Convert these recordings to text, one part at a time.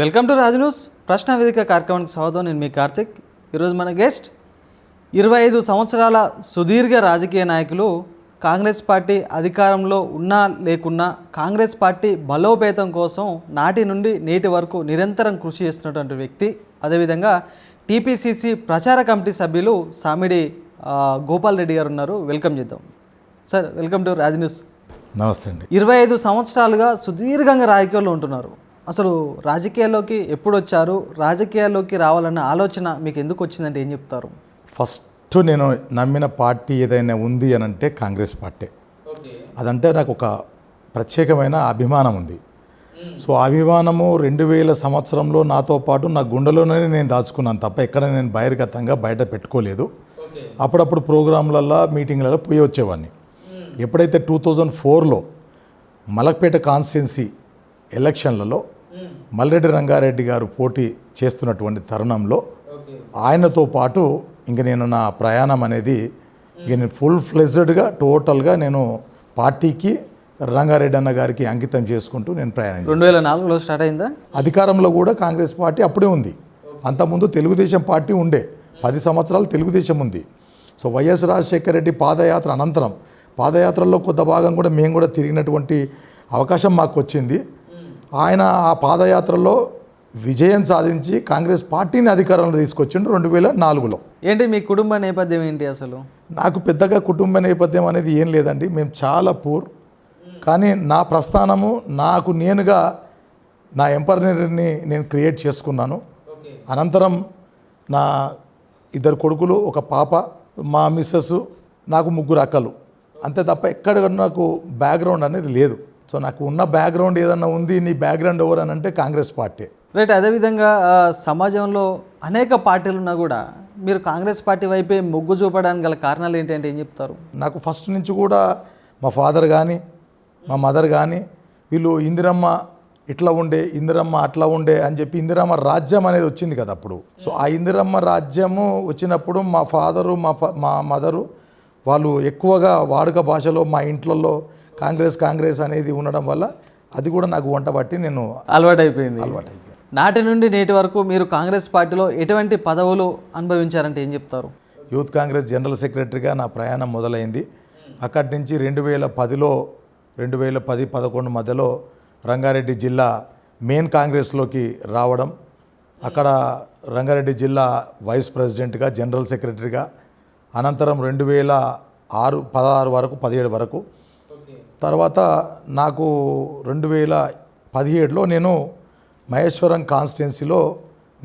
Welcome to Raj news ప్రశ్న వేదిక కార్యక్రమానికి స్వాగతం. నేను మీ కార్తిక్. ఈరోజు మన గెస్ట్ 25 సంవత్సరాల సుదీర్ఘ రాజకీయ నాయకులు, కాంగ్రెస్ పార్టీ అధికారంలో ఉన్నా లేకున్నా కాంగ్రెస్ పార్టీ బలోపేతం కోసం నాటి నుండి నేటి వరకు నిరంతరం కృషి చేస్తున్నటువంటి వ్యక్తి, అదేవిధంగా టీపీసీసీ ప్రచార కమిటీ సభ్యులు సామిడి గోపాల్ రెడ్డి గారు ఉన్నారు. వెల్కమ్ చేద్దాం sir. Welcome to Raj news. నమస్తే అండి. 25 సంవత్సరాలుగా సుదీర్ఘంగా రాజకీయాల్లో ఉంటున్నారు. అసలు రాజకీయాల్లోకి ఎప్పుడు వచ్చారు? రాజకీయాల్లోకి రావాలన్న ఆలోచన మీకు ఎందుకు వచ్చిందంటే ఏం చెప్తారు? ఫస్ట్ నేను నమ్మిన పార్టీ ఏదైనా ఉంది అని అంటే కాంగ్రెస్ పార్టీ. అదంటే నాకు ఒక ప్రత్యేకమైన అభిమానం ఉంది. సో అభిమానము 2000 సంవత్సరంలో నాతో పాటు నా గుండెలోనే నేను దాచుకున్నాను తప్ప ఎక్కడ నేను బహిర్గతంగా బయట పెట్టుకోలేదు. అప్పుడప్పుడు ప్రోగ్రాంలలో మీటింగ్లలో పోయి వచ్చేవాడిని. ఎప్పుడైతే 2004లో మలక్పేట కాన్స్టిట్యున్సీ ఎలక్షన్లలో మల్రెడ్డి రంగారెడ్డి గారు పోటీ చేస్తున్నటువంటి తరుణంలో ఆయనతో పాటు ఇంక నేను నా ప్రయాణం అనేది ఇక నేను ఫుల్ ఫ్లెజ్డ్గా టోటల్గా నేను పార్టీకి రంగారెడ్డి అన్న గారికి అంకితం చేసుకుంటూ నేను ప్రయాణం 2004లో స్టార్ట్ అయిందా? అధికారంలో కూడా కాంగ్రెస్ పార్టీ అప్పుడే ఉంది. అంతకుముందు తెలుగుదేశం పార్టీ ఉండే 10 సంవత్సరాలు తెలుగుదేశం ఉంది. సో వైఎస్ రాజశేఖర రెడ్డి పాదయాత్ర అనంతరం పాదయాత్రలో కొంత భాగం కూడా మేము కూడా తిరిగినటువంటి అవకాశం మాకు వచ్చింది. ఆయన ఆ పాదయాత్రలో విజయం సాధించి కాంగ్రెస్ పార్టీని అధికారంలో తీసుకొచ్చిండు 2004లో. ఏంటి మీ కుటుంబ నేపథ్యం ఏంటి అసలు? నాకు పెద్దగా కుటుంబ నేపథ్యం అనేది ఏం లేదండి. మేము చాలా పూర్. కానీ నా ప్రస్థానము నాకు నేనుగా నా ఎంపైర్ని నేను క్రియేట్ చేసుకున్నాను. అనంతరం నా 2 కొడుకులు, ఒక పాప, మా మిస్సెస్, నాకు 3 అక్కలు. అంతే తప్ప ఎక్కడ నాకు బ్యాక్గ్రౌండ్ అనేది లేదు. సో నాకు ఉన్న బ్యాక్గ్రౌండ్ ఏదన్నా ఉంది, నీ బ్యాక్గ్రౌండ్ ఎవరు అని అంటే కాంగ్రెస్ పార్టీ. రైట్. అదేవిధంగా సమాజంలో అనేక పార్టీలు ఉన్నా కూడా మీరు కాంగ్రెస్ పార్టీ వైపే మొగ్గు చూపడానికి గల కారణాలు ఏంటంటే ఏం చెప్తారు? నాకు ఫస్ట్ నుంచి కూడా మా ఫాదర్ కానీ మా మదర్ కానీ వీళ్ళు ఇందిరమ్మ ఇట్లా ఉండే, ఇందిరమ్మ అట్లా ఉండే అని చెప్పి ఇందిరమ్మ రాజ్యం అనేది వచ్చింది కదా అప్పుడు. సో ఆ ఇందిరమ్మ రాజ్యము వచ్చినప్పుడు మా ఫాదరు మా మదరు వాళ్ళు ఎక్కువగా వాడుక భాషలో మా ఇంట్లలో కాంగ్రెస్ అనేది ఉండడం వల్ల అది కూడా నాకు వంట పట్టి నేను అలవాటైపోయింది. నాటి నుండి నేటి వరకు మీరు కాంగ్రెస్ పార్టీలో ఎటువంటి పదవులు అనుభవించారంటే ఏం చెప్తారు? యూత్ కాంగ్రెస్ జనరల్ సెక్రటరీగా నా ప్రయాణం మొదలైంది. అక్కడి నుంచి 2010లో 2010-11 మధ్యలో రంగారెడ్డి జిల్లా మెయిన్ కాంగ్రెస్లోకి రావడం, అక్కడ రంగారెడ్డి జిల్లా వైస్ ప్రెసిడెంట్గా, జనరల్ సెక్రటరీగా, అనంతరం 2016 వరకు 17 వరకు. తర్వాత నాకు 2017లో నేను మహేశ్వరం కాన్స్టిట్యున్సీలో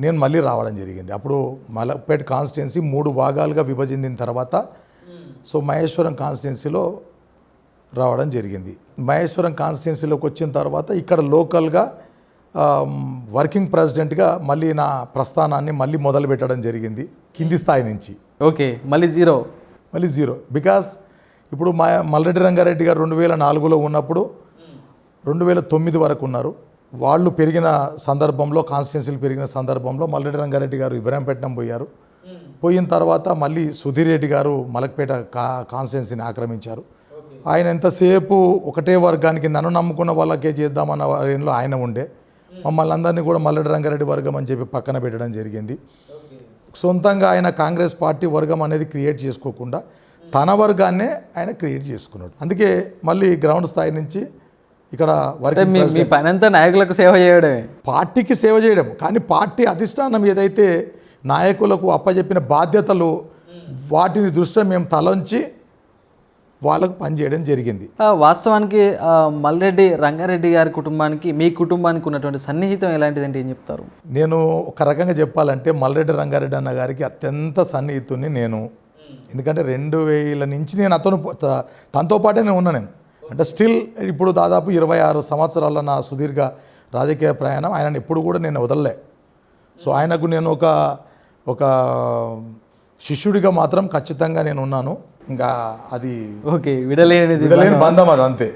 నేను మళ్ళీ రావడం జరిగింది. అప్పుడు మలక్పేట కాన్స్టిట్యున్సీ 3 భాగాలుగా విభజించిన తర్వాత సో మహేశ్వరం కాన్స్టిట్యున్సీలో రావడం జరిగింది. మహేశ్వరం కాన్స్టిట్యున్సీలోకి వచ్చిన తర్వాత ఇక్కడ లోకల్గా వర్కింగ్ ప్రెసిడెంట్గా మళ్ళీ నా ప్రస్థానాన్ని మళ్ళీ మొదలు పెట్టడం జరిగింది కింది స్థాయి నుంచి. ఓకే, మళ్ళీ జీరో. బికాస్ ఇప్పుడు మల్రెడ్డి రంగారెడ్డి గారు 2004లో ఉన్నప్పుడు 2009 వరకు ఉన్నారు. వాళ్ళు పెరిగిన సందర్భంలో, కాన్స్టిట్యున్సీలు పెరిగిన సందర్భంలో మల్రెడ్డి రంగారెడ్డి గారు ఇబ్రాహీంపట్నం పోయిన తర్వాత మళ్ళీ సుధీర్ రెడ్డి గారు మలక్పేట కాన్స్టిట్యున్సీని ఆక్రమించారు. ఆయన ఎంతసేపు ఒకటే వర్గానికి నన్ను నమ్ముకున్న వాళ్ళకే చేద్దామన్న వారిలో ఆయన ఉండే. మమ్మల్ని అందరినీ కూడా మల్రెడ్డి రంగారెడ్డి వర్గం అని చెప్పి పక్కన పెట్టడం జరిగింది. సొంతంగా ఆయన కాంగ్రెస్ పార్టీ వర్గం అనేది క్రియేట్ చేసుకోకుండా తన వర్గాన్నే ఆయన క్రియేట్ చేసుకున్నాడు. అందుకే మళ్ళీ గ్రౌండ్ స్థాయి నుంచి ఇక్కడ మీ పనంతా నాయకులకు సేవ చేయడమే, పార్టీకి సేవ చేయడం. కానీ పార్టీ అధిష్టానం ఏదైతే నాయకులకు అప్పచెప్పిన బాధ్యతలు వాటిని దృష్ట్యా మేము తలంచి వాళ్ళకు పనిచేయడం జరిగింది. వాస్తవానికి మల్రెడ్డి రంగారెడ్డి గారి కుటుంబానికి మీ కుటుంబానికి ఉన్నటువంటి సన్నిహితం ఎలాంటిదంటే ఏం చెప్తారు? నేను ఒక రకంగా చెప్పాలంటే మల్రెడ్డి రంగారెడ్డి అన్న గారికి అత్యంత సన్నిహితుని నేను. ఎందుకంటే 2000 నుంచి నేను తనతో పాటే నేను ఉన్నా. నేను అంటే స్టిల్ ఇప్పుడు దాదాపు 26 సంవత్సరాల నా సుదీర్ఘ రాజకీయ ప్రయాణం ఆయనను ఎప్పుడు కూడా నేను వదలలే. సో ఆయనకు నేను ఒక శిష్యుడిగా మాత్రం ఖచ్చితంగా నేను ఉన్నాను. ఇంకా అది ఓకే, విడలేని బంధం అది, అంతే.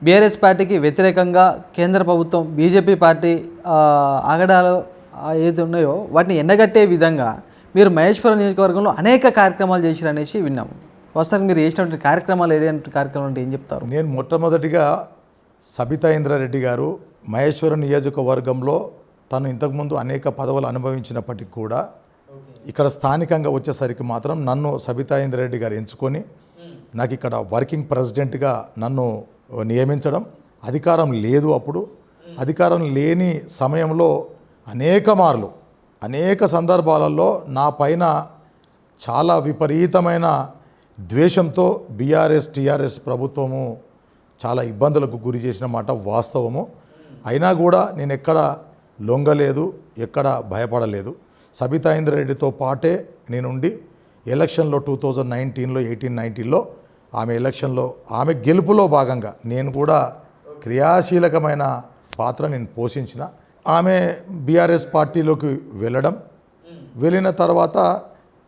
బీఆర్ఎస్ పార్టీకి వ్యతిరేకంగా కేంద్ర ప్రభుత్వం, బీజేపీ పార్టీ ఆగడాలు ఏది ఉన్నాయో వాటిని ఎండగట్టే విధంగా మీరు మహేశ్వరం నియోజకవర్గంలో అనేక కార్యక్రమాలు చేసిరు అనేసి విన్నాము. వాస్తవానికి మీరు చేసినటువంటి కార్యక్రమాలు ఏదైనా కార్యక్రమాలు అంటే ఏం చెప్తారు? నేను మొట్టమొదటిగా సబితా ఇంద్రారెడ్డి గారు మహేశ్వరం నియోజకవర్గంలో తను ఇంతకుముందు అనేక పదవులు అనుభవించినప్పటికీ కూడా ఇక్కడ స్థానికంగా వచ్చేసరికి మాత్రం నన్ను సబితా ఇంద్రారెడ్డి గారు ఎంచుకొని నాకు ఇక్కడ వర్కింగ్ ప్రెసిడెంట్గా నన్ను నియమించడం, అధికారం లేదు అప్పుడు, అధికారం లేని సమయంలో అనేక సందర్భాలలో నా పైన చాలా విపరీతమైన ద్వేషంతో బీఆర్ఎస్ టీఆర్ఎస్ ప్రభుత్వము చాలా ఇబ్బందులకు గురి చేసిన మాట వాస్తవము. అయినా కూడా నేను ఎక్కడ లొంగలేదు, ఎక్కడ భయపడలేదు. సబితా ఇంద్రారెడ్డితో పాటే నేనుండి ఎలక్షన్లో 2019లో 18-19లో ఆమె ఎలక్షన్లో ఆమె గెలుపులో భాగంగా నేను కూడా క్రియాశీలకమైన పాత్ర నేను పోషించిన. ఆమె బీఆర్ఎస్ పార్టీలోకి వెళ్ళిన తర్వాత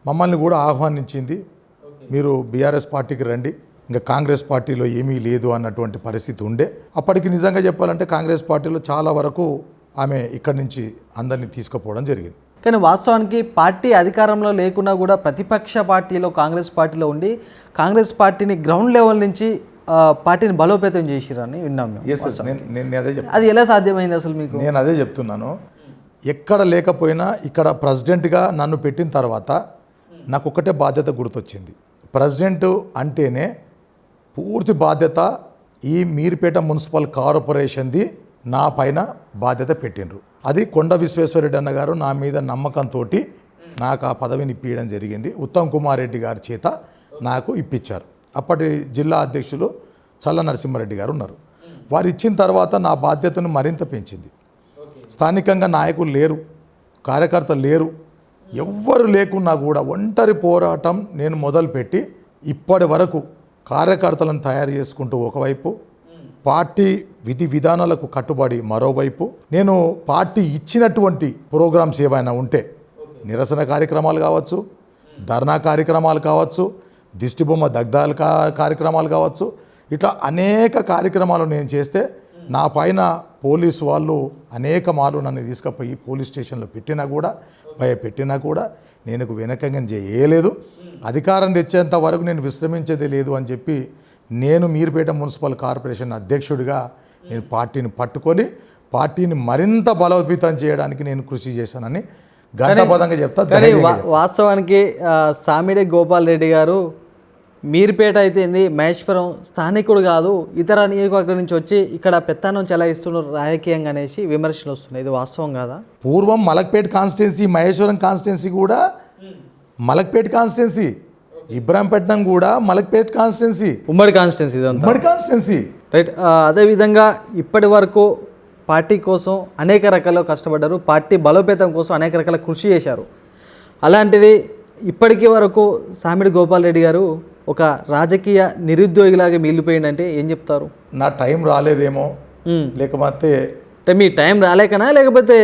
మమ్మల్ని కూడా ఆహ్వానించింది, మీరు బీఆర్ఎస్ పార్టీకి రండి, ఇంకా కాంగ్రెస్ పార్టీలో ఏమీ లేదు అన్నటువంటి పరిస్థితి ఉండే. అప్పటికి నిజంగా చెప్పాలంటే కాంగ్రెస్ పార్టీలో చాలా వరకు ఆమె ఇక్కడి నుంచి అందరినీ తీసుకుపోవడం జరిగింది. కానీ వాస్తవానికి పార్టీ అధికారంలో లేకున్నా కూడా ప్రతిపక్ష పార్టీలో కాంగ్రెస్ పార్టీలో ఉండి కాంగ్రెస్ పార్టీని గ్రౌండ్ లెవెల్ నుంచి పార్టీని బలోపేతం చేసిరని విన్నాం మేము. నేను అదే చెప్తాను. అది ఎలా సాధ్యమైంది అసలు మీకు? నేను అదే చెప్తున్నాను. ఎక్కడ లేకపోయినా ఇక్కడ ప్రెసిడెంట్గా నన్ను పెట్టిన తర్వాత నాకు ఒకటే బాధ్యత గుర్తొచ్చింది. ప్రెసిడెంట్ అంటేనే పూర్తి బాధ్యత ఈ మీర్పేట మున్సిపల్ కార్పొరేషన్ది నా పైన బాధ్యత పెట్టిండ్రు. అది కొండ విశ్వేశ్వరరెడ్డి అన్న గారు నా మీద నమ్మకంతో నాకు ఆ పదవిని ఇప్పించడం జరిగింది. ఉత్తమ్ కుమార్ రెడ్డి గారి చేత నాకు ఇప్పించారు. అప్పటి జిల్లా అధ్యక్షులు చల్ల నరసింహారెడ్డి గారు ఉన్నారు. వారు ఇచ్చిన తర్వాత నా బాధ్యతను మరింత పెంచింది. స్థానికంగా నాయకులు లేరు, కార్యకర్తలు లేరు, ఎవ్వరు లేకున్నా కూడా ఒంటరి పోరాటం నేను మొదలుపెట్టి ఇప్పటి వరకు కార్యకర్తలను తయారు చేసుకుంటూ ఒకవైపు, పార్టీ విధి విధానాలకు కట్టుబడి మరోవైపు, నేను పార్టీ ఇచ్చినటువంటి ప్రోగ్రామ్స్ ఏవైనా ఉంటే నిరసన కార్యక్రమాలు కావచ్చు, ధర్నా కార్యక్రమాలు కావచ్చు, దిష్టిబొమ్మ దగ్ధాల కార్యక్రమాలు కావచ్చు, ఇట్లా అనేక కార్యక్రమాలు నేను చేస్తే నా పైన పోలీసు వాళ్ళు అనేక మార్లు నన్ను తీసుకుపోయి పోలీస్ స్టేషన్లో పెట్టినా కూడా, భయపెట్టినా కూడా నేను వెనకంగా చేయలేదు. అధికారం తెచ్చేంత వరకు నేను విశ్రమించేది లేదు అని చెప్పి నేను మీర్పేట మున్సిపల్ కార్పొరేషన్ అధ్యక్షుడిగా నేను పార్టీని పట్టుకొని పార్టీని మరింత బలోపేతం చేయడానికి నేను కృషి చేశానని గంటపదంగా చెప్తా. వాస్తవానికి సామిడి గోపాల్ రెడ్డి గారు మీర్పేట అయితే మహేశ్వరం స్థానికుడు కాదు, ఇతర నియోజకవర్గం నుంచి వచ్చి ఇక్కడ పెత్తనం చెలాయిస్తున్నారు రాజకీయంగా అనేసి విమర్శలు వస్తున్నాయి. ఇది వాస్తవం కాదా? పూర్వం మలక్పేట కాన్స్టిట్యున్సీ, మహేశ్వరం కాన్స్టిట్యున్సీ కూడా మలక్పేట కాన్స్టిట్యున్సీ, ఇబ్రాంపట్నం కూడా మలక్పేట కాన్స్టిట్యున్సీ, ఉమ్మడి కాన్స్టిట్యున్సీ రైట్. అదేవిధంగా ఇప్పటి వరకు పార్టీ కోసం అనేక రకాల కష్టపడ్డారు, పార్టీ బలోపేతం కోసం అనేక రకాల కృషి చేశారు. అలాంటిది ఇప్పటికీ వరకు సామిడి గోపాల్ రెడ్డి గారు ఒక రాజకీయ నిరుద్యోగిలాగా మిగిలిపోయిందంటే ఏం చెప్తారు? నా టైం రాలేదేమో, లేకపోతే మీ టైం రాలేకనా, లేకపోతే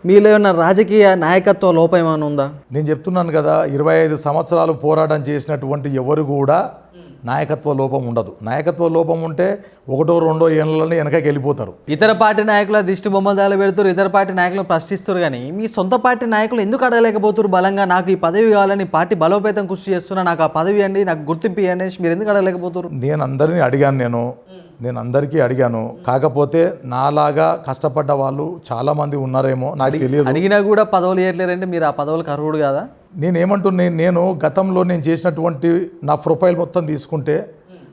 మీలో ఉన్న రాజకీయ నాయకత్వ లోపం ఏమైనా ఉందా? నేను చెప్తున్నాను కదా, 25 సంవత్సరాలు పోరాటం చేసినటువంటి ఎవరు కూడా నాయకత్వ లోపం ఉండదు. నాయకత్వ లోపం ఉంటే 1-2 ఏళ్ళని వెనకకి వెళ్ళిపోతారు. ఇతర పార్టీ నాయకుల దిష్టి బొమ్మదాలు పెడుతారు, ఇతర పార్టీ నాయకులను ప్రశ్నిస్తారు, కానీ మీ సొంత పార్టీ నాయకులు ఎందుకు అడగలేకపోతారు బలంగా? నాకు ఈ పదవి కావాలని పార్టీ బలోపేతం కృషి చేస్తున్నా, నాకు ఆ పదవి అండి, నాకు గుర్తింపు అనేసి మీరు ఎందుకు అడగలేకపోతారు? నేను అందరినీ అడిగాను, నేను అందరికీ అడిగాను. కాకపోతే నాలాగా కష్టపడ్డ వాళ్ళు చాలామంది ఉన్నారేమో నాకు తెలియదు. అడిగినా కూడా పదవులు ఇవ్వట్లేరంటే మీరు ఆ పదవులకు అర్హుడు కదా? నేను గతంలో నేను చేసినటువంటి నా ప్రొఫైల్ మొత్తం తీసుకుంటే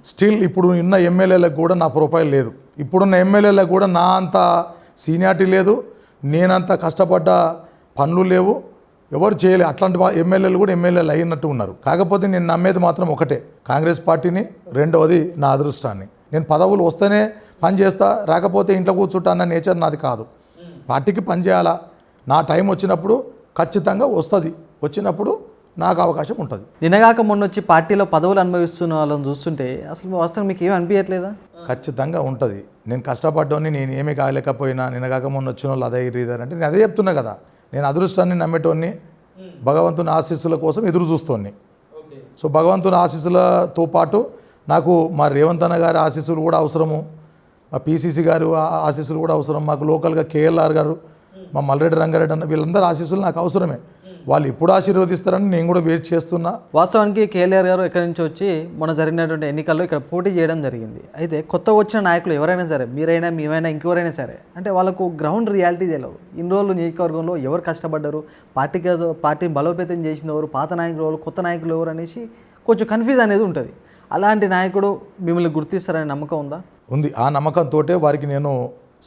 స్టిల్ ఇప్పుడు ఉన్న ఎమ్మెల్యేలకు కూడా నా ప్రొఫైల్ లేదు. ఇప్పుడున్న ఎమ్మెల్యేలకు కూడా నా అంత సీనియారిటీ లేదు, నేనంత కష్టపడ్డ పనులు లేవు, ఎవరు చేయలేదు. అట్లాంటి ఎమ్మెల్యేలు కూడా ఎమ్మెల్యేలు అయినట్టు ఉన్నారు. కాకపోతే నేను నమ్మేది మాత్రం ఒకటే, కాంగ్రెస్ పార్టీని, రెండవది నా అదృష్టాన్ని. నేను పదవులు వస్తేనే పని చేస్తా, రాకపోతే ఇంట్లో కూర్చుంటా అన్న నేచర్ నాది కాదు. పార్టీకి పని చేయాలా, నా టైం వచ్చినప్పుడు ఖచ్చితంగా వస్తుంది, వచ్చినప్పుడు నాకు అవకాశం ఉంటుంది. నిన్నగాక మొన్న వచ్చి పార్టీలో పదవులు అనుభవిస్తున్న వాళ్ళని చూస్తుంటే అసలు వాస్తవం మీకు ఏమి అనిపించట్లేదా? ఖచ్చితంగా ఉంటుంది. నేను కష్టపడ్డాన్ని, నేను ఏమీ కాలేకపోయినా నిన్నగాక మొన్న వచ్చిన వాళ్ళు అదే రీజన్ అంటే నేను అదే చెప్తున్నా కదా, నేను అదృష్టాన్ని నమ్మేటోన్ని, భగవంతుని ఆశీస్సుల కోసం ఎదురు చూస్తోన్ని. సో భగవంతుని ఆశీస్సులతో పాటు నాకు మా రేవంత్ అన్న గారి ఆశీస్సులు కూడా అవసరము, మా పిసిసి గారు ఆశీస్సులు కూడా అవసరం, మాకు లోకల్గా కేఎల్ఆర్ గారు, మా మల్రెడ్డి రంగారెడ్డి అన్న, వీళ్ళందరూ ఆశీస్సులు నాకు అవసరమే. వాళ్ళు ఎప్పుడు ఆశీర్వదిస్తారని నేను కూడా వెయిట్ చేస్తున్నా. వాస్తవానికి కేఎల్ఆర్ గారు ఎక్కడి నుంచి వచ్చి మొన్న జరిగినటువంటి ఎన్నికల్లో ఇక్కడ పోటీ చేయడం జరిగింది. అయితే కొత్తగా వచ్చిన నాయకులు ఎవరైనా సరే, మీరైనా మేమైనా ఇంకెవరైనా సరే, అంటే వాళ్ళకు గ్రౌండ్ రియాలిటీ తెలియదు. ఇన్ని రోజులు నియోజకవర్గంలో ఎవరు కష్టపడ్డారు, పార్టీని బలోపేతం చేసిన ఎవరు, పాత నాయకులు ఎవరు, కొత్త నాయకులు ఎవరు అనేసి కొంచెం కన్ఫ్యూజ్ అనేది ఉంటుంది. అలాంటి నాయకుడు మిమ్మల్ని గుర్తిస్తారనే నమ్మకం ఉందా? ఉంది. ఆ నమ్మకంతో వారికి నేను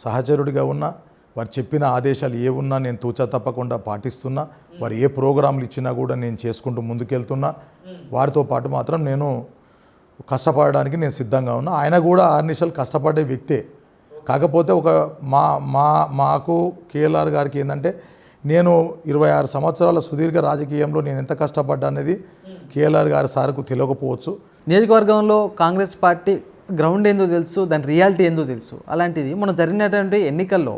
సహచరుడిగా ఉన్నా. వారు చెప్పిన ఆదేశాలు ఏ ఉన్నా నేను తూచా తప్పకుండా పాటిస్తున్నా. వారు ఏ ప్రోగ్రాంలు ఇచ్చినా కూడా నేను చేసుకుంటూ ముందుకెళ్తున్నా. వారితో పాటు మాత్రం నేను కష్టపడడానికి నేను సిద్ధంగా ఉన్నా. ఆయన కూడా ఆర్నిషాలు కష్టపడే వ్యక్తే. కాకపోతే ఒక మాకు కేఎల్ఆర్ గారికి ఏంటంటే, నేను 26 సంవత్సరాల సుదీర్ఘ రాజకీయంలో నేను ఎంత కష్టపడ్డా అనేది కేఎల్ఆర్ గారి సార్కు తెలియకపోవచ్చు. నియోజకవర్గంలో కాంగ్రెస్ పార్టీ గ్రౌండ్ ఏందో తెలుసు, దాని రియాలిటీ ఏందో తెలుసు. అలాంటిది మనం జరిగినటువంటి ఎన్నికల్లో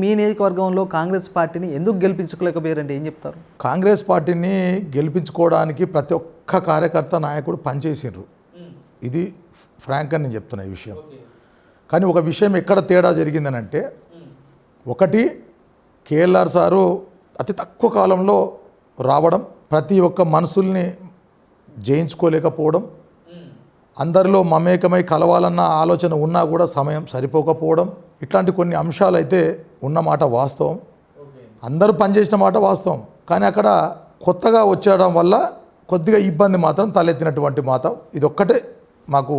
మీ నియోజకవర్గంలో కాంగ్రెస్ పార్టీని ఎందుకు గెలిపించుకోలేకపోయారంటే ఏం చెప్తారు? కాంగ్రెస్ పార్టీని గెలిపించుకోవడానికి ప్రతి ఒక్క కార్యకర్త నాయకుడు పనిచేసిండ్రు. ఇది ఫ్రాంక్ అని నేను చెప్తున్నా ఈ విషయం. కానీ ఒక విషయం ఎక్కడ తేడా జరిగిందనంటే, ఒకటి కేఎల్ఆర్ సారు అతి తక్కువ కాలంలో రావడం, ప్రతి ఒక్క మనుషుల్ని జయించుకోలేకపోవడం, అందరిలో మమేకమై కలవాలన్న ఆలోచన ఉన్నా కూడా సమయం సరిపోకపోవడం, ఇట్లాంటి కొన్ని అంశాలు అయితే ఉన్నమాట వాస్తవం. అందరూ పనిచేసిన మాట వాస్తవం. కానీ అక్కడ కొత్తగా వచ్చేయడం వల్ల కొద్దిగా ఇబ్బంది మాత్రం తలెత్తినటువంటి మాత్రం ఇదొక్కటే మాకు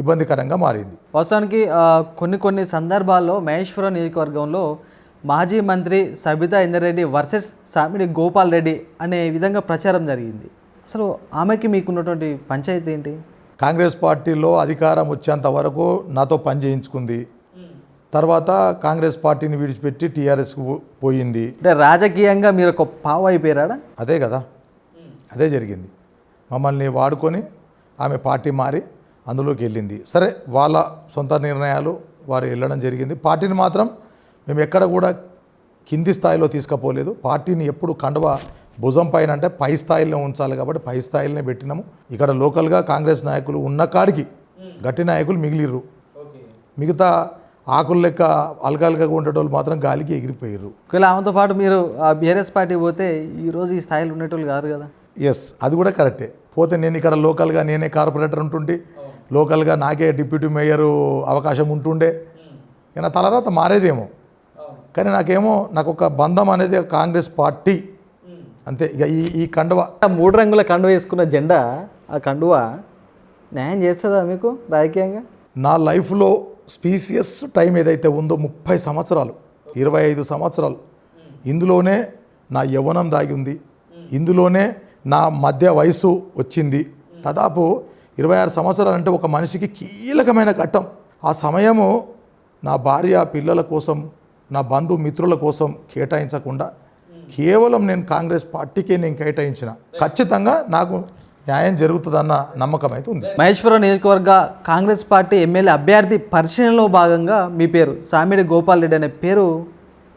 ఇబ్బందికరంగా మారింది. వాస్తవానికి కొన్ని సందర్భాల్లో మహేశ్వరం నియోజకవర్గంలో మాజీ మంత్రి సబితా ఇంద్రారెడ్డి వర్సెస్ సామిడి గోపాల్ రెడ్డి అనే విధంగా ప్రచారం జరిగింది. అసలు ఆమెకి మీకున్నటువంటి పంచాయతీ ఏంటి? కాంగ్రెస్ పార్టీలో అధికారం వచ్చేంత వరకు నాతో పని చేయించుకుంది. తర్వాత కాంగ్రెస్ పార్టీని విడిచిపెట్టి టీఆర్ఎస్కు పోయింది. అంటే రాజకీయంగా మీరు ఒక పావు అయిపోయారా? అదే కదా, అదే జరిగింది. మమ్మల్ని వాడుకొని ఆమె పార్టీ మారి అందులోకి వెళ్ళింది. సరే, వాళ్ళ సొంత నిర్ణయాలు వారు వెళ్ళడం జరిగింది. పార్టీని మాత్రం మేము ఎక్కడ కూడా కింది స్థాయిలో తీసుకుపోలేదు. పార్టీని ఎప్పుడు కండువా భుజం పైన అంటే పై స్థాయిలో ఉంచాలి కాబట్టి పై స్థాయిలోనే పెట్టినాము. ఇక్కడ లోకల్గా కాంగ్రెస్ నాయకులు ఉన్న కాడికి గట్టి నాయకులు మిగిలిర్రు. మిగతా ఆకులు లెక్క అలకలుగా ఉండేటోళ్ళు మాత్రం గాలికి ఎగిరిపోయారు. ఒకవేళ ఆమెతో పాటు మీరు బీఆర్ఎస్ పార్టీ పోతే ఈరోజు ఈ స్థాయిలో ఉండేటోళ్ళు కాదు కదా. ఎస్, అది కూడా కరెక్టే. పోతే నేను ఇక్కడ లోకల్గా నేనే కార్పొరేటర్ ఉంటుండే, లోకల్గా నాకే డిప్యూటీ మేయర్ అవకాశం ఉంటుండే. నా తలరాత మారేదేమో, కానీ నాకు ఒక బంధం అనేది కాంగ్రెస్ పార్టీ అంతే. ఇక ఈ కండువ 3 రంగుల కండువ వేసుకున్న జెండా, ఆ కండువ న్యాయం చేస్తుందా మీకు రాజకీయంగా? నా లైఫ్లో స్పీసియస్ టైం ఏదైతే ఉందో 30 సంవత్సరాలు, 25 సంవత్సరాలు, ఇందులోనే నా యవ్వనం దాగి ఉంది, ఇందులోనే నా మధ్య వయసు వచ్చింది. దాదాపు 26 సంవత్సరాలు అంటే ఒక మనిషికి కీలకమైన ఘట్టం. ఆ సమయము నా భార్య పిల్లల కోసం, నా బంధుమిత్రుల కోసం కేటాయించకుండా కేవలం నేను కాంగ్రెస్ పార్టీకే నేను కేటాయించిన. ఖచ్చితంగా నాకు న్యాయం జరుగుతుందన్న నమ్మకం అయితే ఉంది. మహేశ్వరం నియోజకవర్గ కాంగ్రెస్ పార్టీ ఎమ్మెల్యే అభ్యర్థి పరిశీలనలో భాగంగా మీ పేరు సామిడి గోపాల్ రెడ్డి అనే పేరు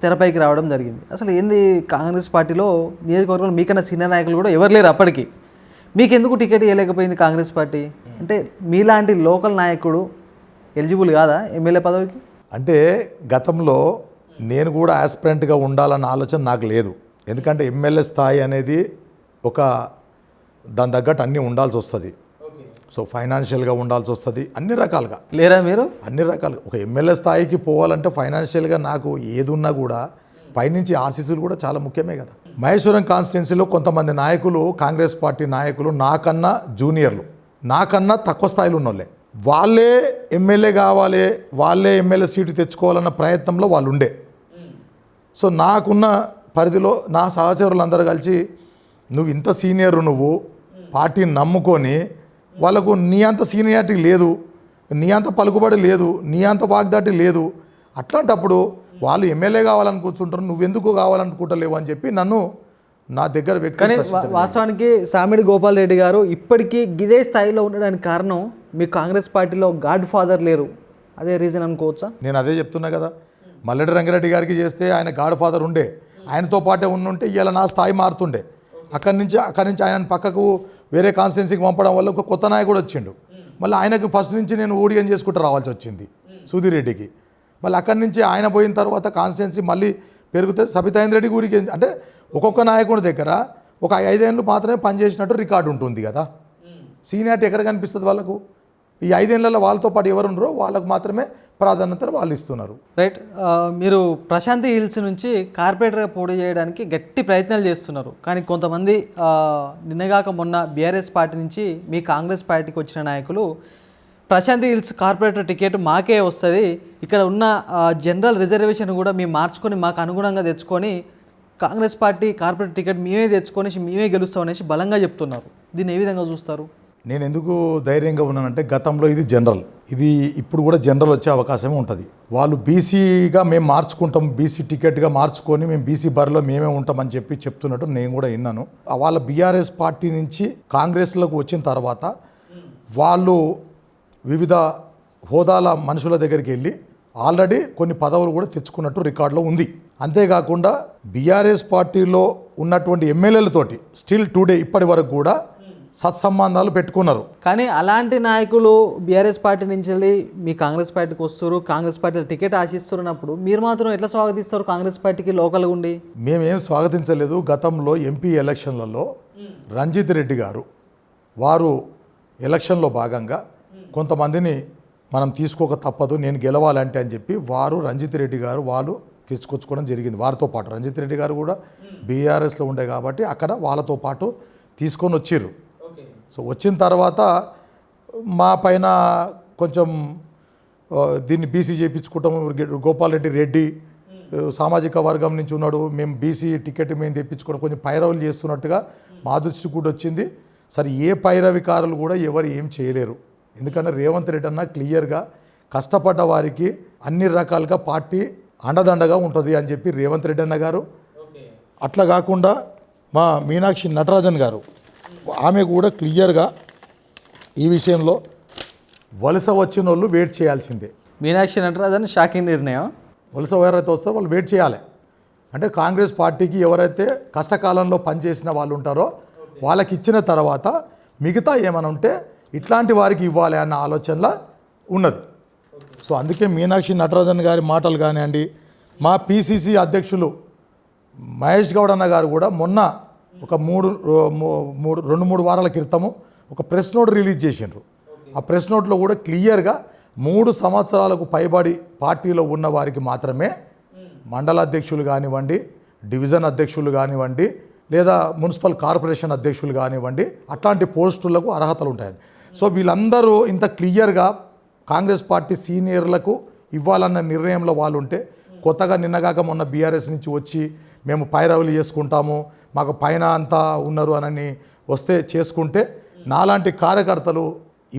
తెరపైకి రావడం జరిగింది. అసలు ఏంది కాంగ్రెస్ పార్టీలో నియోజకవర్గంలో మీకన్నా సీనియర్ నాయకులు కూడా ఎవరు లేరు అప్పటికి, మీకెందుకు టికెట్ ఇవ్వలేకపోయింది కాంగ్రెస్ పార్టీ? అంటే మీలాంటి లోకల్ నాయకుడు ఎలిజిబుల్ కాదా ఎమ్మెల్యే పదవికి? అంటే గతంలో నేను కూడా ఆస్పిరెంట్గా ఉండాలన్న ఆలోచన నాకు లేదు. ఎందుకంటే ఎమ్మెల్యే స్థాయి అనేది ఒక దాని తగ్గట్టు అన్నీ ఉండాల్సి వస్తుంది. సో ఫైనాన్షియల్గా ఉండాల్సి వస్తుంది, అన్ని రకాలుగా. లేరా మీరు? అన్ని రకాలుగా ఒక ఎమ్మెల్యే స్థాయికి పోవాలంటే ఫైనాన్షియల్గా నాకు ఏది ఉన్నా కూడా పైనుంచి ఆశీస్సులు కూడా చాలా ముఖ్యమే కదా. మహేశ్వరం కాన్స్టిట్యున్సీలో కొంతమంది నాయకులు, కాంగ్రెస్ పార్టీ నాయకులు నాకన్నా జూనియర్లు, నాకన్నా తక్కువ స్థాయిలో ఉన్నోళ్ళే, వాళ్ళే ఎమ్మెల్యే కావాలి, వాళ్ళే ఎమ్మెల్యే సీటు తెచ్చుకోవాలన్న ప్రయత్నంలో వాళ్ళు ఉండే. సో నాకున్న పరిధిలో నా సహచరులందరూ కలిసి, నువ్వు ఇంత సీనియర్, నువ్వు పార్టీని నమ్ముకొని, వాళ్ళకు నీ అంత సీనియారిటీ లేదు, నీ అంత పలుకుబడి లేదు, నీ అంత వాగ్దాటి లేదు, అట్లాంటప్పుడు వాళ్ళు ఎమ్మెల్యే కావాలని కూర్చుంటారు, నువ్వెందుకు కావాలనుకుంటలేవు అని చెప్పి నన్ను నా దగ్గర కానీ వాస్తవానికి సామిడి గోపాల్ రెడ్డి గారు ఇప్పటికీ ఇదే స్థాయిలో ఉండడానికి కారణం మీ కాంగ్రెస్ పార్టీలో గాడ్ ఫాదర్ లేరు, అదే రీజన్ అనుకోవచ్చా? నేను అదే చెప్తున్నా కదా. మల్లెడ్డి రంగారెడ్డి గారికి చేస్తే ఆయన గాడ్ ఫాదర్ ఉండే, ఆయనతో పాటే ఉంటే ఇవాళ నా స్థాయి మారుతుండే. అక్కడి నుంచి ఆయన పక్కకు వేరే కాన్స్టిట్యున్సీకి పంపడం వల్ల ఒక కొత్త నాయకుడు వచ్చిండు. మళ్ళీ ఆయనకు ఫస్ట్ నుంచి నేను ఊడిగం చేసుకుంటూ రావాల్సి వచ్చింది సుధీర్ రెడ్డికి. మళ్ళీ అక్కడి నుంచి ఆయన పోయిన తర్వాత కాన్స్టిట్యున్సీ మళ్ళీ పెరిగితే సబితా ఇంద్రారెడ్డి ఊరికి, అంటే ఒక్కొక్క నాయకుడి దగ్గర ఒక 5 ఏళ్ళు మాత్రమే పనిచేసినట్టు రికార్డు ఉంటుంది కదా. సీనియారిటీ ఎక్కడ కనిపిస్తుంది వాళ్ళకు? ఈ 5 ఏళ్లలో వాళ్ళతో పాటు ఎవరు ఉన్నారో వాళ్ళకు మాత్రమే ప్రాధాన్యతను వాళ్ళు ఇస్తున్నారు. రైట్. మీరు ప్రశాంతి హిల్స్ నుంచి కార్పొరేటర్గా పోటీ చేయడానికి గట్టి ప్రయత్నాలు చేస్తున్నారు. కానీ కొంతమంది నిన్నగాక మొన్న బీఆర్ఎస్ పార్టీ నుంచి మీ కాంగ్రెస్ పార్టీకి వచ్చిన నాయకులు ప్రశాంతి హిల్స్ కార్పొరేటర్ టికెట్ మాకే వస్తుంది, ఇక్కడ ఉన్న జనరల్ రిజర్వేషన్ కూడా మేము మార్చుకొని మాకు అనుగుణంగా తెచ్చుకొని కాంగ్రెస్ పార్టీ కార్పొరేట్ టికెట్ మేమే తెచ్చుకొని మేమే గెలుస్తాం అనేసి బలంగా చెప్తున్నారు. దీన్ని ఏ విధంగా చూస్తారు? నేను ఎందుకు ధైర్యంగా ఉన్నానంటే గతంలో ఇది జనరల్, ఇది ఇప్పుడు కూడా జనరల్ వచ్చే అవకాశమే ఉంటుంది. వాళ్ళు బీసీగా మేము మార్చుకుంటాం, బీసీ టికెట్గా మార్చుకొని మేము బీసీ బరిలో మేమే ఉంటామని చెప్తున్నట్టు నేను కూడా విన్నాను. వాళ్ళ బీఆర్ఎస్ పార్టీ నుంచి కాంగ్రెస్లోకి వచ్చిన తర్వాత వాళ్ళు వివిధ హోదాల మనుషుల దగ్గరికి వెళ్ళి ఆల్రెడీ కొన్ని పదవులు కూడా తెచ్చుకున్నట్టు రికార్డులో ఉంది. అంతేకాకుండా బీఆర్ఎస్ పార్టీలో ఉన్నటువంటి ఎమ్మెల్యేలతోటి స్టిల్ టుడే ఇప్పటి వరకు కూడా సత్సంబంధాలు పెట్టుకున్నారు. కానీ అలాంటి నాయకులు బీఆర్ఎస్ పార్టీ నుంచి వెళ్ళి మీ కాంగ్రెస్ పార్టీకి వస్తారు, కాంగ్రెస్ పార్టీ టికెట్ ఆశిస్తున్నప్పుడు మీరు మాత్రం ఎట్లా స్వాగతిస్తారు కాంగ్రెస్ పార్టీకి లోకల్గా ఉండి? మేమేం స్వాగతించలేదు. గతంలో ఎంపీ ఎలక్షన్లలో రంజిత్ రెడ్డి గారు వారు ఎలక్షన్లో భాగంగా కొంతమందిని మనం తీసుకోక తప్పదు, నేను గెలవాలంటే అని చెప్పి వారు రంజిత్ రెడ్డి గారు వాళ్ళు తీసుకొచ్చుకోవడం జరిగింది. వారితో పాటు రంజిత్ రెడ్డి గారు కూడా బీఆర్ఎస్లో ఉండే కాబట్టి అక్కడ వాళ్ళతో పాటు తీసుకొని వచ్చిర్రు. సో వచ్చిన తర్వాత మా పైన కొంచెం దీన్ని బీసీ చేయించుకుంటాము, గోపాల్ రెడ్డి సామాజిక వర్గం నుంచి ఉన్నాడు, మేము బీసీ టికెట్ మేము తెప్పించుకోవడం కొంచెం పైరవులు చేస్తున్నట్టుగా మా దృష్టి కూడా వచ్చింది. సరే ఏ పైరవికారులు కూడా ఎవరు ఏం చేయలేరు, ఎందుకంటే రేవంత్ రెడ్డి అన్న క్లియర్గా కష్టపడ్డ వారికి అన్ని రకాలుగా పార్టీ అండదండగా ఉంటుంది అని చెప్పి రేవంత్ రెడ్డి అన్న గారు. అట్లా కాకుండా మా మీనాక్షి నటరాజన్ గారు ఆమె కూడా క్లియర్గా ఈ విషయంలో వలస వచ్చిన వాళ్ళు వెయిట్ చేయాల్సిందే. మీనాక్షి నటరాజన్ షాకింగ్ నిర్ణయం. వలస ఎవరైతే వస్తారో వాళ్ళు వెయిట్ చేయాలి. అంటే కాంగ్రెస్ పార్టీకి ఎవరైతే కష్టకాలంలో పనిచేసిన వాళ్ళు ఉంటారో వాళ్ళకి ఇచ్చిన తర్వాత మిగతా ఏమైనా ఉంటే ఇట్లాంటి వారికి ఇవ్వాలి అన్న ఆలోచనలో ఉన్నది. సో అందుకే మీనాక్షి నటరాజన్ గారి మాటలు కానివ్వండి, మా పిసిసి అధ్యక్షులు మహేష్ గౌడ్ అన్న గారు కూడా మొన్న ఒక 2-3 వారాల క్రితము ఒక ప్రెస్ నోట్ రిలీజ్ చేసిండ్రు. ఆ ప్రెస్ నోట్లో కూడా క్లియర్గా 3 సంవత్సరాలకు పైబడి పార్టీలో ఉన్న వారికి మాత్రమే మండల అధ్యక్షులు కానివ్వండి, డివిజన్ అధ్యక్షులు కానివ్వండి, లేదా మున్సిపల్ కార్పొరేషన్ అధ్యక్షులు కానివ్వండి అట్లాంటి పోస్టులకు అర్హతలు ఉంటాయి. సో వీళ్ళందరూ ఇంత క్లియర్గా కాంగ్రెస్ పార్టీ సీనియర్లకు ఇవ్వాలన్న నిర్ణయంలో వాళ్ళు ఉంటే, కొత్తగా నిన్నగాక మొన్న బీఆర్ఎస్ నుంచి వచ్చి మేము పైరవులు చేసుకుంటాము, మాకు పైన అంతా ఉన్నారు అని వస్తే చేసుకుంటే నాలాంటి కార్యకర్తలు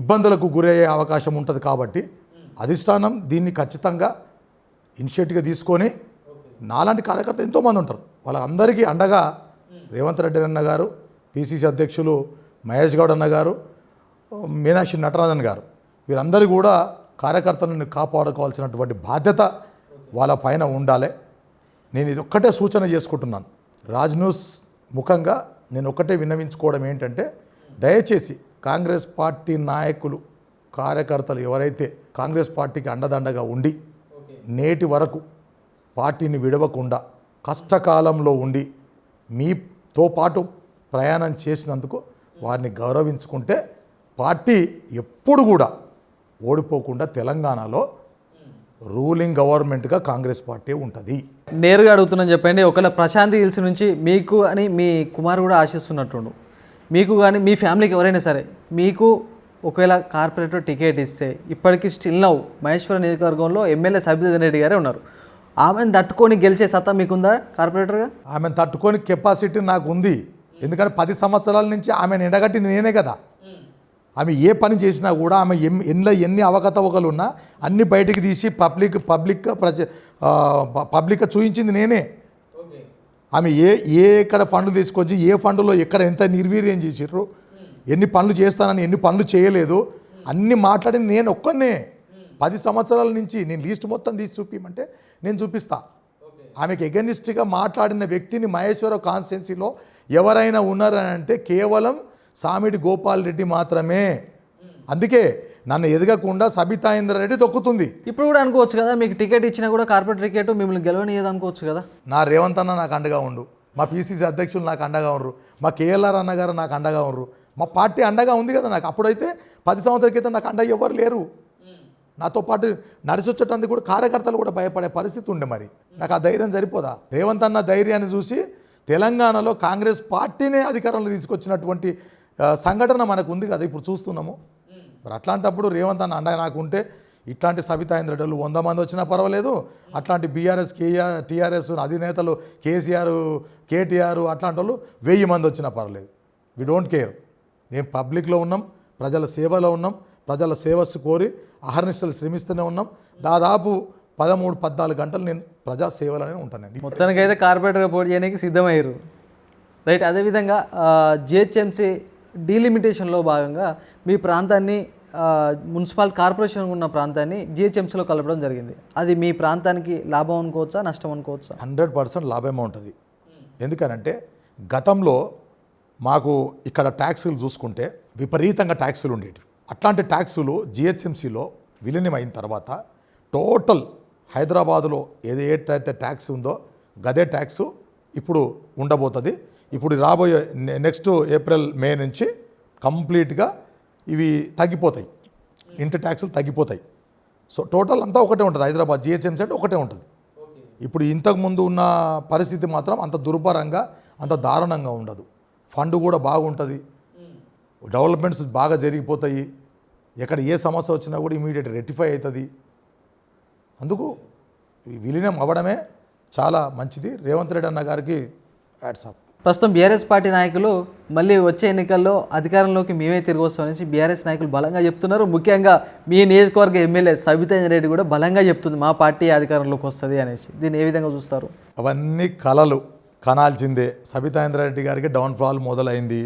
ఇబ్బందులకు గురయ్యే అవకాశం ఉంటుంది. కాబట్టి అధిష్టానం దీన్ని ఖచ్చితంగా ఇనిషియేటివ్గా తీసుకొని, నాలాంటి కార్యకర్తలు ఎంతోమంది ఉంటారు, వాళ్ళందరికీ అండగా రేవంత్ రెడ్డి అన్న గారు, పిసిసి అధ్యక్షులు మహేష్ గౌడ్ అన్న గారు, మీనాక్షి నటరాజన్ గారు వీరందరూ కూడా కార్యకర్తలను కాపాడుకోవాల్సినటువంటి బాధ్యత వాళ్ళ పైన ఉండాలి. నేను ఇది ఒక్కటే సూచన చేసుకుంటున్నాను. రాజ్ న్యూస్ ముఖంగా నేను ఒక్కటే విన్నవించుకోవడం ఏంటంటే, దయచేసి కాంగ్రెస్ పార్టీ నాయకులు కార్యకర్తలు ఎవరైతే కాంగ్రెస్ పార్టీకి అండదండగా ఉండి నేటి వరకు పార్టీని విడవకుండా కష్టకాలంలో ఉండి మీతో పాటు ప్రయాణం చేసినందుకు వారిని గౌరవించుకుంటే పార్టీ ఎప్పుడు కూడా ఓడిపోకుండా తెలంగాణలో రూలింగ్ గవర్నమెంట్గా కాంగ్రెస్ పార్టీ ఉంటుంది. నేరుగా అడుగుతున్నాను చెప్పండి, ఒకవేళ ప్రశాంతి హిల్స్ నుంచి మీకు అని మీ కుమారు కూడా ఆశిస్తున్నట్టుండు, మీకు కానీ మీ ఫ్యామిలీకి ఎవరైనా సరే మీకు ఒకవేళ కార్పొరేటర్ టికెట్ ఇస్తే, ఇప్పటికీ స్టిల్ నౌ మహేశ్వరం నియోజకవర్గంలో ఎమ్మెల్యే సబితా రెడ్డి గారే ఉన్నారు, ఆమెను తట్టుకొని గెలిచే సత్తా మీకుందా కార్పొరేటర్గా? ఆమెను తట్టుకొని కెపాసిటీ నాకు ఉంది. ఎందుకంటే 10 సంవత్సరాల నుంచి ఆమెను ఎండగట్టింది నేనే కదా. ఆమె ఏ పని చేసినా కూడా ఆమె ఎన్ని అవకతవకలు ఉన్నా అన్ని బయటికి తీసి పబ్లిక్గా చూపించింది నేనే. ఆమె ఎక్కడ ఫండ్లు తీసుకొచ్చి ఏ ఫండ్లో ఎక్కడ ఎంత నిర్వీర్యం చేసిర్రు, ఎన్ని పనులు చేస్తానని ఎన్ని పనులు చేయలేదు అన్ని మాట్లాడింది నేను ఒక్కనే. 10 సంవత్సరాల నుంచి నేను లీస్ట్ మొత్తం తీసి చూపించమంటే నేను చూపిస్తా. ఆమెకు ఎగనిస్ట్గా మాట్లాడిన వ్యక్తిని మహేశ్వర కాన్స్టిట్యున్సీలో ఎవరైనా ఉన్నారని అంటే కేవలం సామిడి గోపాల్ రెడ్డి మాత్రమే. అందుకే నన్ను ఎదగకుండా సబితా రెడ్డి తొక్కుతుంది. ఇప్పుడు కూడా అనుకోవచ్చు కదా, మీకు టికెట్ ఇచ్చినా కూడా కార్పొరేట్ టికెట్ మిమ్మల్ని గెలవనియదు అనుకోవచ్చు కదా. నా రేవంత్ అన్న నాకు అండగా ఉండు, మా పిసిసి అధ్యక్షులు నాకు అండగా ఉన్నారు, మా కేఎల్ఆర్ అన్నగారు నాకు అండగా ఉన్నారు, మా పార్టీ అండగా ఉంది కదా నాకు. అప్పుడైతే 10 సంవత్సరాల క్రితం నాకు అండగా ఎవరు లేరు. నాతో పాటు నడిచి వచ్చేటందుకు కూడా కార్యకర్తలు కూడా భయపడే పరిస్థితి ఉండే. మరి నాకు ఆ ధైర్యం సరిపోదా? రేవంత్ అన్న ధైర్యాన్ని చూసి తెలంగాణలో కాంగ్రెస్ పార్టీనే అధికారంలో తీసుకొచ్చినటువంటి సంఘటన మనకు ఉంది కదా, ఇప్పుడు చూస్తున్నాము. మరి అట్లాంటప్పుడు రేవంత్ అన్న అండగా నాకు ఉంటే ఇట్లాంటి సబితా ఇంద్రెడ్డిలు 100 మంది వచ్చినా పర్వాలేదు, అట్లాంటి బీఆర్ఎస్ టీఆర్ఎస్ అధినేతలు కేసీఆర్ కేటీఆర్ అట్లాంటి వాళ్ళు 1000 మంది వచ్చినా పర్వాలేదు. We don't care. మేము పబ్లిక్లో ఉన్నాం, ప్రజల సేవలో ఉన్నాం, ప్రజల సేవస్సు కోరి అహర్నిశలు శ్రమిస్తూనే ఉన్నాం. దాదాపు 13-14 గంటలు నేను ప్రజా సేవలోనే ఉంటానండి. మొత్తానికైతే కార్పొరేటర్గా పోటీ చేయడానికి సిద్ధమయ్యారు, రైట్. అదేవిధంగా జిహెచ్ఎంసీ డీలిమిటేషన్లో భాగంగా మీ ప్రాంతాన్ని మున్సిపల్ కార్పొరేషన్ ఉన్న ప్రాంతాన్ని జిహెచ్ఎంసీలో కలపడం జరిగింది. అది మీ ప్రాంతానికి లాభం అనుకోవచ్చా, నష్టం అనుకోవచ్చా? 100% లాభమే ఉంటుంది. ఎందుకనంటే గతంలో మాకు ఇక్కడ ట్యాక్సులు చూసుకుంటే విపరీతంగా ట్యాక్సులు ఉండేవి. అట్లాంటి ట్యాక్సులు జిహెచ్ఎంసీలో విలీనం అయిన తర్వాత టోటల్ హైదరాబాదులో ఏదైతే ట్యాక్స్ ఉందో గదే ట్యాక్సు ఇప్పుడు ఉండబోతుంది. ఇప్పుడు రాబోయే నెక్స్ట్ ఏప్రిల్ మే నుంచి కంప్లీట్గా ఇవి తగ్గిపోతాయి, ఇంటి ట్యాక్సులు తగ్గిపోతాయి. సో టోటల్ అంతా ఒకటే ఉంటుంది, హైదరాబాద్ జిహెచ్ఎంసీ అంటే ఒకటే ఉంటుంది. ఇప్పుడు ఇంతకుముందు ఉన్న పరిస్థితి మాత్రం అంత దుర్భరంగా అంత దారుణంగా ఉండదు. ఫండ్ కూడా బాగుంటుంది, డెవలప్మెంట్స్ బాగా జరిగిపోతాయి, ఎక్కడ ఏ సమస్య వచ్చినా కూడా ఇమీడియట్ రెక్టిఫై అవుతుంది. అందుకు విలీనం అవ్వడమే చాలా మంచిది. రేవంత్ రెడ్డి అన్న గారికి హ్యాట్స్ ఆఫ్. ప్రస్తుతం బీఆర్ఎస్ పార్టీ నాయకులు మళ్ళీ వచ్చే ఎన్నికల్లో అధికారంలోకి మేమే తిరిగి వస్తామనేసి బీఆర్ఎస్ నాయకులు బలంగా చెప్తున్నారు. ముఖ్యంగా మీ నియోజకవర్గ ఎమ్మెల్యే సబితా ఇంద్రెడ్డి కూడా బలంగా చెప్తుంది మా పార్టీ అధికారంలోకి వస్తుంది అనేసి. దీన్ని ఏ విధంగా చూస్తారు? అవన్నీ కలలు కనాల్సిందే. సబితా ఇంద్రెడ్డి గారికి డౌన్ఫాల్ మొదలైంది.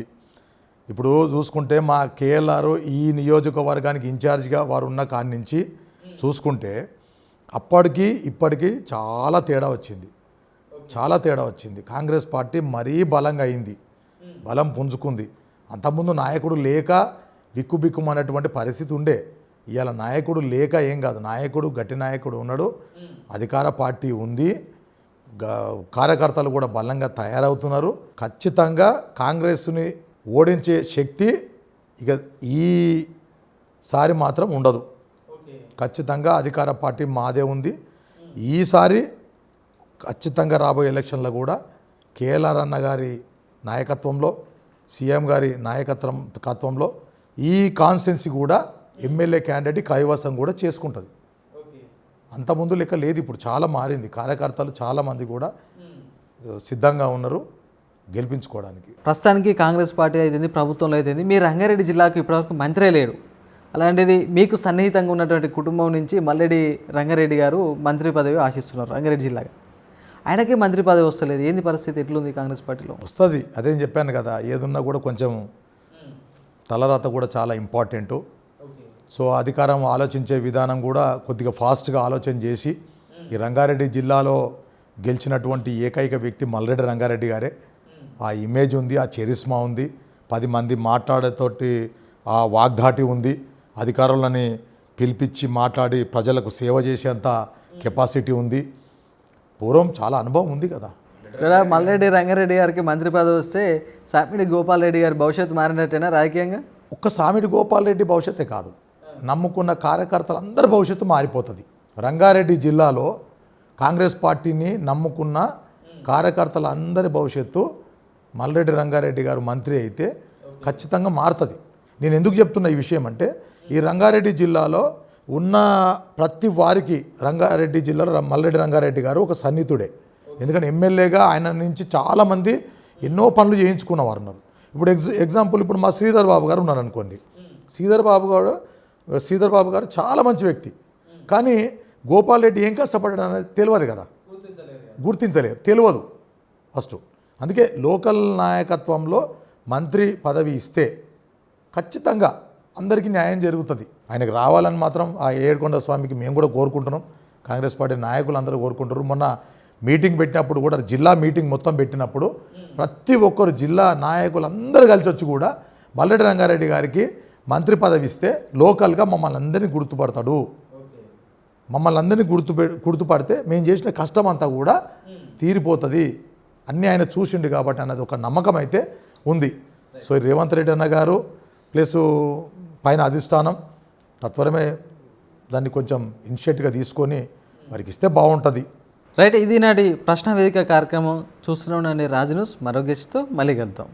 ఇప్పుడు చూసుకుంటే మా కేఎల్ఆర్ ఈ నియోజకవర్గానికి ఇన్ఛార్జిగా వారు ఉన్న కాడి నుంచి చూసుకుంటే అప్పటికి ఇప్పటికీ చాలా తేడా వచ్చింది, చాలా తేడా వచ్చింది. కాంగ్రెస్ పార్టీ మరీ బలంగా అయింది, బలం పుంజుకుంది. అంతకుముందు నాయకుడు లేక బిక్కుబిక్కుమనేటువంటి పరిస్థితి ఉండే. ఇవాళ నాయకుడు లేక ఏం కాదు, నాయకుడు గట్టి నాయకుడు ఉన్నాడు, అధికార పార్టీ ఉంది, కార్యకర్తలు కూడా బలంగా తయారవుతున్నారు. ఖచ్చితంగా కాంగ్రెస్ని ఓడించే శక్తి ఇక ఈసారి మాత్రం ఉండదు. ఖచ్చితంగా అధికార పార్టీ మాదే ఉంది. ఈసారి ఖచ్చితంగా రాబోయే ఎలక్షన్లో కూడా కేఎల్ఆర్ అన్న గారి నాయకత్వంలో, సీఎం గారి నాయకత్వంలో ఈ కాన్స్టిట్యున్సీ కూడా ఎమ్మెల్యే క్యాండిడేట్ కైవసం కూడా చేసుకుంటుంది. అంతకుముందు లెక్క లేదు, ఇప్పుడు చాలా మారింది. కార్యకర్తలు చాలామంది కూడా సిద్ధంగా ఉన్నారు గెలిపించుకోవడానికి. ప్రస్తుతానికి కాంగ్రెస్ పార్టీ అయితే ప్రభుత్వంలో అయితే మీ రంగారెడ్డి జిల్లాకు ఇప్పటివరకు మంత్రే లేడు. అలాంటిది మీకు సన్నిహితంగా ఉన్నటువంటి కుటుంబం నుంచి మల్లెడి రంగారెడ్డి గారు మంత్రి పదవి ఆశిస్తున్నారు రంగారెడ్డి జిల్లాగా. ఆయనకే మంత్రి పదవి వస్తలేదు. ఏంది పరిస్థితి, ఎట్లుంది కాంగ్రెస్ పార్టీలో? వస్తుంది, అదేం చెప్పాను కదా, ఏదున్నా కూడా కొంచెం తలరాత కూడా చాలా ఇంపార్టెంటు. సో అధికారం ఆలోచించే విధానం కూడా కొద్దిగా ఫాస్ట్గా ఆలోచన చేసి ఈ రంగారెడ్డి జిల్లాలో గెలిచినటువంటి ఏకైక వ్యక్తి మల్లెడి రంగారెడ్డి గారే. ఆ ఇమేజ్ ఉంది, ఆ చరిస్మా ఉంది, 10 మంది మాట్లాడేతోటి ఆ వాగ్దాటి ఉంది, అధికారులని పిలిపించి మాట్లాడి ప్రజలకు సేవ చేసేంత కెపాసిటీ ఉంది, పూర్వం చాలా అనుభవం ఉంది కదా. ఇక్కడ మల్లెడి రంగారెడ్డి గారికి మంత్రి పదవి వస్తే సామిడి గోపాల్ రెడ్డి గారి భవిష్యత్తు మారినట్టేనా రాజకీయంగా? ఒక్క సామిడి గోపాల్ రెడ్డి భవిష్యత్తే కాదు, నమ్ముకున్న కార్యకర్తలందరి భవిష్యత్తు మారిపోతుంది. రంగారెడ్డి జిల్లాలో కాంగ్రెస్ పార్టీని నమ్ముకున్న కార్యకర్తలందరి భవిష్యత్తు మల్లెడి రంగారెడ్డి గారు మంత్రి అయితే ఖచ్చితంగా మారుతుంది. నేను ఎందుకు చెప్తున్నా ఈ విషయం అంటే, ఈ రంగారెడ్డి జిల్లాలో ఉన్న ప్రతి వారికి రంగారెడ్డి జిల్లాలో మల్లెడి రంగారెడ్డి గారు ఒక సన్నిహితుడే. ఎందుకంటే ఎమ్మెల్యేగా ఆయన నుంచి చాలామంది ఎన్నో పనులు చేయించుకున్నవారు ఉన్నారు. ఇప్పుడు ఎగ్జాంపుల్ ఇప్పుడు మా శ్రీధర్ బాబు గారు ఉన్నారు అనుకోండి. శ్రీధర్ బాబు గారు చాలా మంచి వ్యక్తి, కానీ గోపాల్ రెడ్డి ఏం కష్టపడ్డాడు అనేది తెలియదు కదా, గుర్తించలేరు, తెలియదు ఫస్ట్. అందుకే లోకల్ నాయకత్వంలో మంత్రి పదవి ఇస్తే ఖచ్చితంగా అందరికీ న్యాయం జరుగుతుంది. ఆయనకు రావాలని మాత్రం ఆ ఏడుకొండ స్వామికి మేము కూడా కోరుకుంటున్నాం, కాంగ్రెస్ పార్టీ నాయకులు అందరూ కోరుకుంటారు. మొన్న మీటింగ్ పెట్టినప్పుడు కూడా, జిల్లా మీటింగ్ మొత్తం పెట్టినప్పుడు ప్రతి ఒక్కరు జిల్లా నాయకులు అందరూ కలిసి వచ్చి కూడా మల్లెడి రంగారెడ్డి గారికి మంత్రి పదవి ఇస్తే లోకల్గా మమ్మల్ని అందరినీ గుర్తుపడతాడు, మమ్మల్ని అందరినీ గుర్తుపడితే మేము చేసిన కష్టం అంతా కూడా తీరిపోతుంది అన్నీ ఆయన చూసిండు కాబట్టి అన్నది ఒక నమ్మకం అయితే ఉంది. సో ఈ రేవంత్ రెడ్డి అన్న గారు ప్లస్ పైన అధిష్టానం తత్వరమే దాన్ని కొంచెం ఇనిషియేటివ్గా తీసుకొని వారికి ఇస్తే బాగుంటుంది. రైట్, ఇది నాటి ప్రశ్న వేదిక కార్యక్రమం. చూస్తున్నాం రాజు న్యూస్. మరో గెస్ట్తో మళ్ళీ కలుద్దాం.